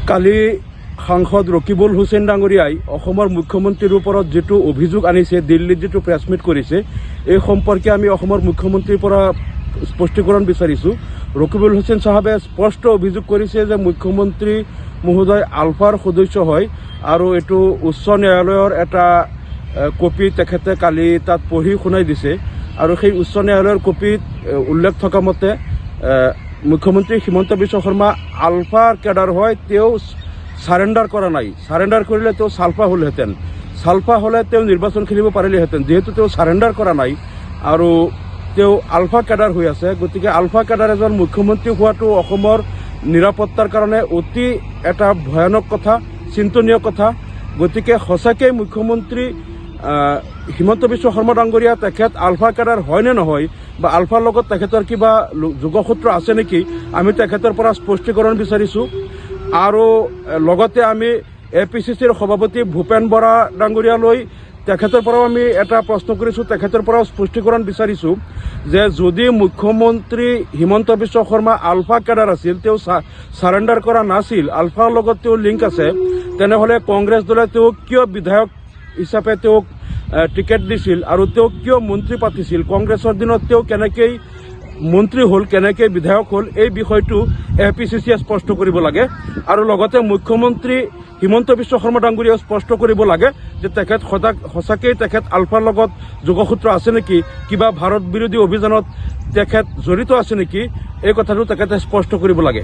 কালি সাংসদ ৰকিবুল হুছেইন ডাঙৰীয়াই অসমৰ মুখ্যমন্ত্ৰীৰ ওপৰত যেটো অভিযোগ আনিছে, দিল্লীত যেটো প্ৰেছ মিট কৰিছে, এই সম্পৰ্কে আমি অসমৰ মুখ্যমন্ত্ৰীৰ পৰা স্পষ্টীকৰণ বিচাৰিছোঁ। ৰকিবুল হুছেইন সাহেবে স্পষ্ট অভিযোগ কৰিছে যে মুখ্যমন্ত্ৰী মহোদয় আলফাৰ সদস্য হয় আৰু এইটো উচ্চ ন্যায়ালয়ৰ এটা কপি তেখেতে কালি তাত পঢ়ি শুনাই দিছে আৰু সেই উচ্চ ন্যায়ালয়ৰ কপিত উল্লেখ থকা মতে মুখ্যমন্ত্ৰী হিমন্ত বিশ্ব শৰ্মা আলফাৰ কেডাৰ হয়, তেওঁ সাৰেণ্ডাৰ কৰা নাই। সাৰেণ্ডাৰ কৰিলে তেওঁ সালফা হ'লহেঁতেন, সালফা হ'লে তেওঁ নিৰ্বাচন খেলিব পাৰিলেহেঁতেন। যিহেতু তেওঁ সাৰেণ্ডাৰ কৰা নাই আৰু তেওঁ আলফা কেডাৰ হৈ আছে, গতিকে আলফা কেডাৰ এজন মুখ্যমন্ত্ৰী হোৱাটো অসমৰ নিৰাপত্তাৰ কাৰণে অতি এটা ভয়ানক কথা, চিন্তনীয় কথা। গতিকে সঁচাকৈ মুখ্যমন্ত্ৰী হিমন্ত বিশ্ব শৰ্মা ডাঙৰীয়া তেখেত আলফা কেডাৰ হয় নে নহয়, বা আলফাৰ লগত তেখেতৰ কিবা যোগসূত্ৰ আছে নেকি, আমি তেখেতৰ পৰা স্পষ্টীকৰণ বিচাৰিছোঁ। আৰু লগতে আমি APCCৰ সভাপতি ভূপেন বৰা ডাঙৰীয়ালৈ তেখেতৰ পৰাও আমি এটা প্ৰশ্ন কৰিছোঁ, তেখেতৰ পৰাও স্পষ্টীকৰণ বিচাৰিছোঁ যে যদি মুখ্যমন্ত্ৰী হিমন্ত বিশ্ব শৰ্মা আলফা কেডাৰ আছিল, তেওঁ সাৰেণ্ডাৰ কৰা নাছিল, আলফাৰ লগত তেওঁ লিংক আছে, তেনেহ'লে কংগ্ৰেছ দলে তেওঁক কিয় বিধায়ক হিচাপে তেওঁক টিকেট দিছিল আৰু তেওঁক কিয় মন্ত্ৰী পাতিছিল, কংগ্ৰেছৰ দিনত তেওঁ কেনেকৈ মন্ত্ৰী হ'ল, কেনেকৈ বিধায়ক হ'ল, এই বিষয়টো APCCয়ে স্পষ্ট কৰিব লাগে। আৰু লগতে মুখ্যমন্ত্ৰী হিমন্ত বিশ্ব শৰ্মা ডাঙৰীয়াও স্পষ্ট কৰিব লাগে যে তেখেত সঁচাকৈ তেখেত আলফাৰ লগত যোগসূত্ৰ আছে নেকি, কিবা ভাৰত বিৰোধী অভিযানত তেখেত জড়িত আছে নেকি, এই কথাটো তেখেতে স্পষ্ট কৰিব লাগে।